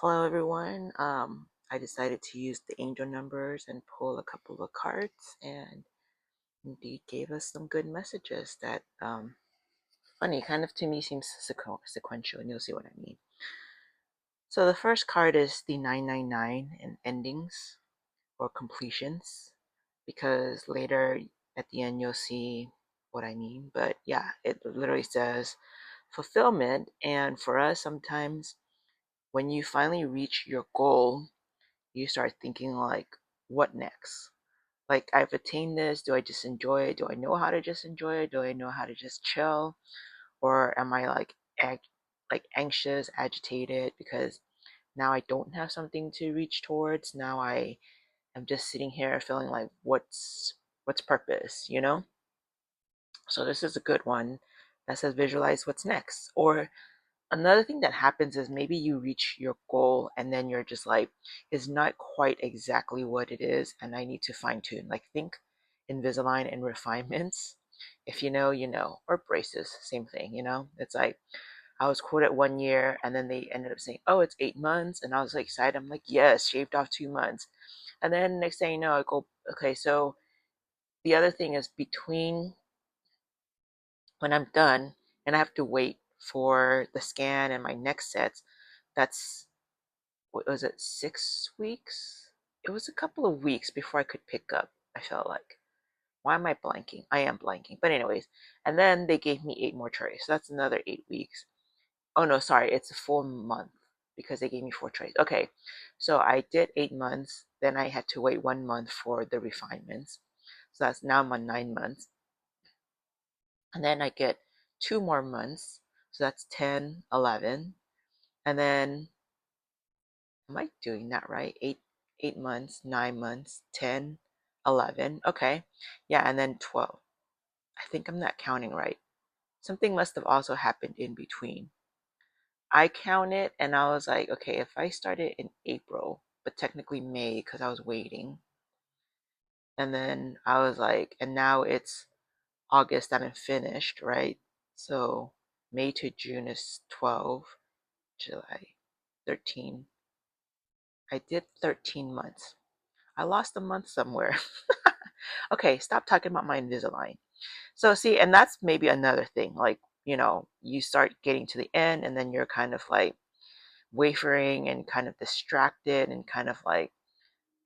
Hello, everyone. I decided to use the angel numbers and pull a couple of cards, and indeed gave us some good messages that, funny, kind of to me seems sequential, and you'll see what I mean. So the first card is the 999 in endings or completions, because later at the end you'll see what I mean. But yeah, it literally says fulfillment, and for us, sometimes when you finally reach your goal, you start thinking like, what next? Like, I've attained this. Do I just enjoy it? Do I know how to just enjoy it? Do I know how to just chill? Or am I like anxious, agitated because now I don't have something to reach towards? Now I am just sitting here feeling like, what's purpose, you know? So this is a good one that says visualize what's next. Or another thing that happens is maybe you reach your goal and then you're just like, it's not quite exactly what it is, and I need to fine tune. Like, think Invisalign and refinements. If you know, you know. Or braces, same thing, you know? It's like, I was quoted 1 year and then they ended up saying, oh, it's 8 months. And I was like excited. I'm like, yes, shaved off 2 months. And then next thing you know, I go, okay, so the other thing is between when I'm done and I have to wait for the scan and my next sets, that's, what was it, 6 weeks? It was a couple of weeks before I could pick up, I felt like. Why am I blanking? I am blanking. But anyways, and then they gave me 8 more trays. So that's another 8 weeks. Oh no, sorry, it's a full month because they gave me 4 trays. Okay, so I did 8 months. Then I had to wait 1 month for the refinements. So that's now I'm on 9 months. And then I get 2 more months. So that's 10, 11. And then, am I doing that right? 8 months, 9 months, 10, 11. Okay. Yeah, and then 12. I think I'm not counting right. Something must have also happened in between. I counted and I was like, okay, if I started in April, but technically May because I was waiting. And then I was like, and now it's August that I'm finished, right? So May to June is 12, July 13. I did 13 months. I lost a month somewhere. Okay, stop talking about my Invisalign. So see, and that's maybe another thing. Like, you start getting to the end and then you're kind of like wavering and kind of distracted and kind of like,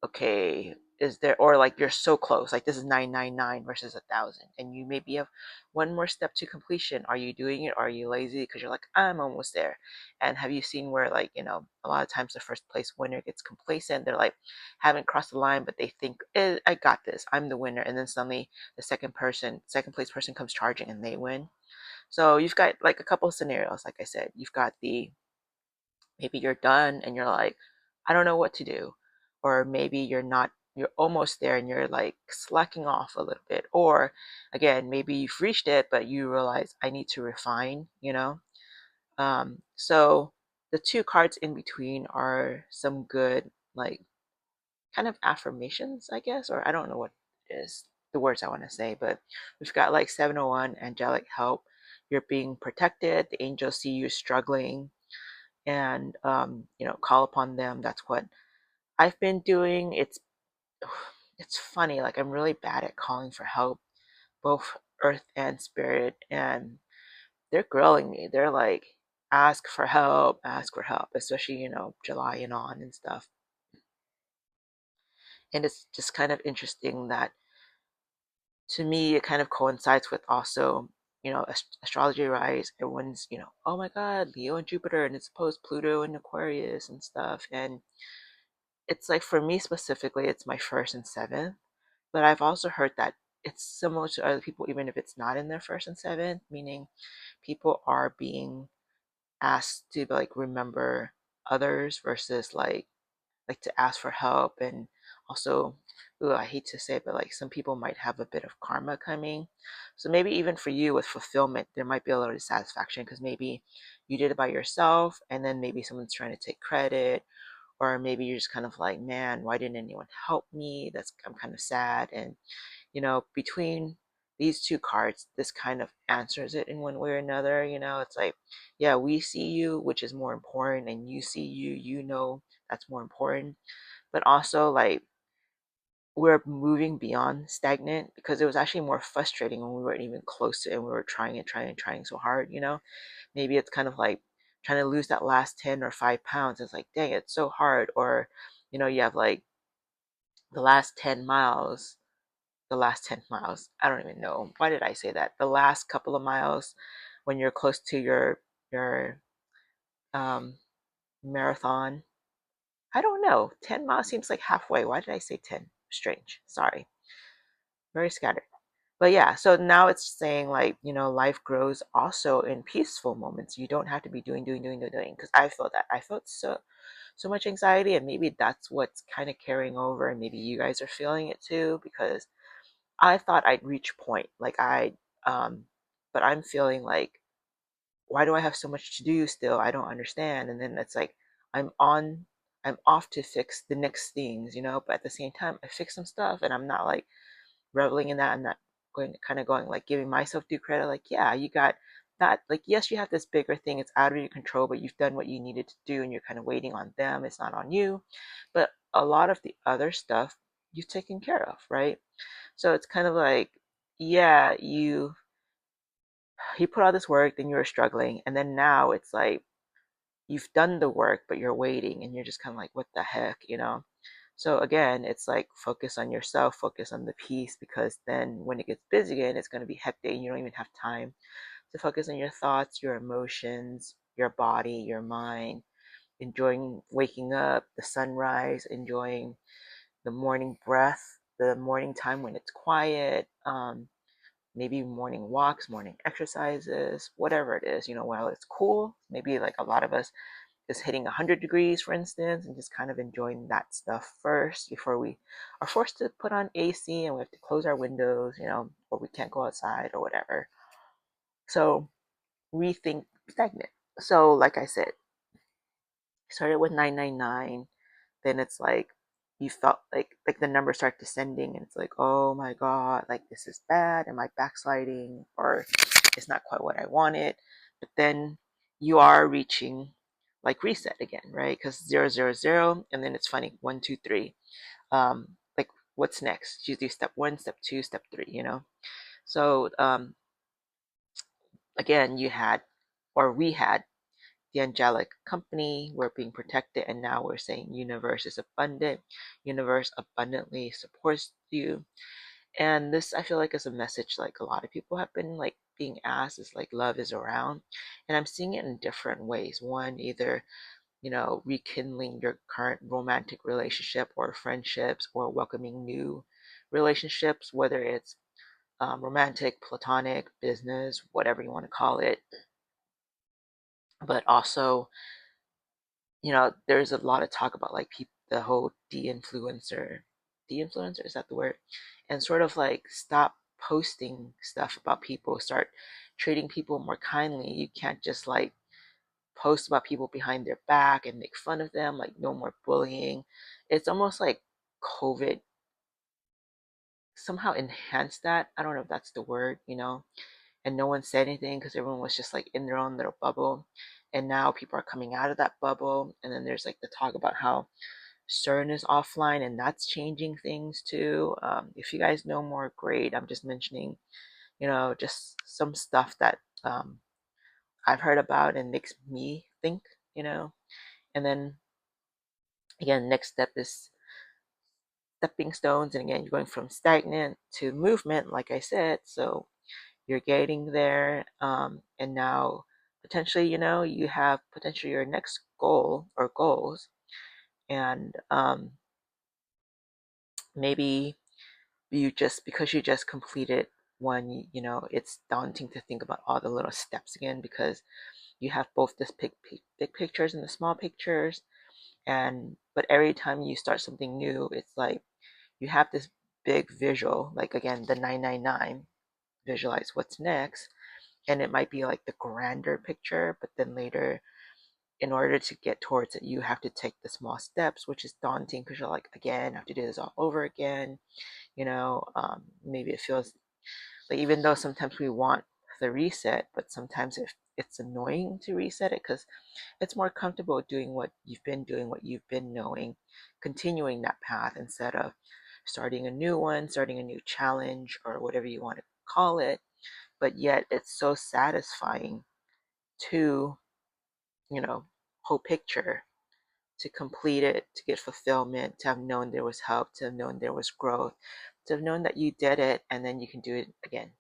okay, is there, or like you're so close, like this is 999 versus 1,000, and you maybe have one more step to completion. Are you doing it? Are you lazy because you're like, I'm almost there? And have you seen where, like, a lot of times the first place winner gets complacent? They're like, haven't crossed the line, but they think, I got this, I'm the winner, and then suddenly the second place person comes charging and they win. So you've got like a couple of scenarios. Like I said, you've got the, maybe you're done and you're like, I don't know what to do. Or maybe you're not, you're almost there and you're like slacking off a little bit. Or again, maybe you've reached it, but you realize I need to refine. So the two cards in between are some good, like, kind of affirmations, I guess, or I don't know what it is, the words I want to say, but we've got like 701, angelic help. You're being protected. The angels see you struggling, and call upon them. That's what I've been doing. It's funny, like, I'm really bad at calling for help, both earth and spirit, and they're grilling me. They're like, ask for help, especially July and on and stuff. And it's just kind of interesting that, to me, it kind of coincides with also, astrology rise. Everyone's, oh my god, Leo and Jupiter, and it's opposed Pluto and Aquarius and stuff. And it's like, for me specifically, it's my first and seventh, but I've also heard that it's similar to other people, even if it's not in their first and seventh, meaning people are being asked to like remember others versus like to ask for help. And also, ooh, I hate to say it, but like some people might have a bit of karma coming. So maybe even for you with fulfillment, there might be a little dissatisfaction because maybe you did it by yourself and then maybe someone's trying to take credit, or maybe you're just kind of like, man, why didn't anyone help me? I'm kind of sad. And between these two cards, this kind of answers it in one way or another. It's like, yeah, we see you, which is more important, and you see you, that's more important. But also, like, we're moving beyond stagnant, because it was actually more frustrating when we weren't even close to it and we were trying and trying and trying so hard. Maybe it's kind of like trying to lose that last 10 or 5 pounds. It's like, dang, it's so hard. Or, you have like the last 10 miles, the last 10 miles. I don't even know. Why did I say that? The last couple of miles when you're close to your um, marathon. I don't know. 10 miles seems like halfway. Why did I say 10? Strange. Sorry. Very scattered. But yeah, so now it's saying, like, life grows also in peaceful moments. You don't have to be doing, doing, doing, doing, doing. Because I felt that. I felt so much anxiety, and maybe that's what's kind of carrying over, and maybe you guys are feeling it too, because I thought I'd reach point. Like but I'm feeling like, why do I have so much to do still? I don't understand. And then it's like I'm on I'm off to fix the next things. But at the same time, I fix some stuff, and I'm not like reveling in that. I'm not going like giving myself due credit. Like, yeah, you got that. Like, yes, you have this bigger thing. It's out of your control, but you've done what you needed to do, and you're kind of waiting on them. It's not on you. But a lot of the other stuff you've taken care of, right? So it's kind of like, yeah, you put all this work, then you were struggling, and then now it's like you've done the work, but you're waiting, and you're just kind of like, what the heck? So again, it's like, focus on yourself, focus on the peace, because then when it gets busy again, it's going to be hectic, and you don't even have time to focus on your thoughts, your emotions, your body, your mind, enjoying waking up, the sunrise, enjoying the morning breath, the morning time when it's quiet, maybe morning walks, morning exercises, whatever it is, while it's cool. Maybe like a lot of us is hitting 100 degrees, for instance, and just kind of enjoying that stuff first before we are forced to put on AC and we have to close our windows, or we can't go outside or whatever. So rethink stagnant. So like I said, started with 999, then it's like you felt like the numbers start descending, and it's like, oh my god, like, this is bad, am I backsliding, or it's not quite what I wanted. But then you are reaching like reset again, right? Because 000, and then it's funny, 1 2 3, like, what's next? You do step one, step two, step three. So again, you had, or we had, the angelic company, we're being protected, and now we're saying universe is abundant, universe abundantly supports you. And this, I feel like, is a message like a lot of people have been like being asked, is like, love is around. And I'm seeing it in different ways. One, either rekindling your current romantic relationship or friendships, or welcoming new relationships, whether it's romantic, platonic, business, whatever you want to call it. But also, there's a lot of talk about like the whole de-influencer, is that the word? And sort of like, stop posting stuff about people, start treating people more kindly. You can't just like post about people behind their back and make fun of them. Like, no more bullying. It's almost like COVID somehow enhanced that. I don't know if that's the word. And no one said anything because everyone was just like in their own little bubble. And now people are coming out of that bubble, and then there's like the talk about how CERN is offline, and that's changing things too. If you guys know more, great. I'm just mentioning, just some stuff that I've heard about and makes me think. And then again, next step is stepping stones, and again, you're going from stagnant to movement, like I said. So you're getting there, and now potentially, you have potentially your next goal or goals, and maybe because you just completed one, it's daunting to think about all the little steps again, because you have both this big pictures and the small pictures. And but every time you start something new, it's like you have this big visual, like, again, the 999, visualize what's next. And it might be like the grander picture, but then later, in order to get towards it, you have to take the small steps, which is daunting, because you're like, again, I have to do this all over again. Maybe it feels Like, even though sometimes we want the reset, but sometimes it's annoying to reset it because it's more comfortable doing what you've been doing, what you've been knowing, continuing that path instead of starting a new one, starting a new challenge, or whatever you want to call it. But yet it's so satisfying to, whole picture, to complete it, to get fulfillment, to have known there was help, to have known there was growth, to have known that you did it and then you can do it again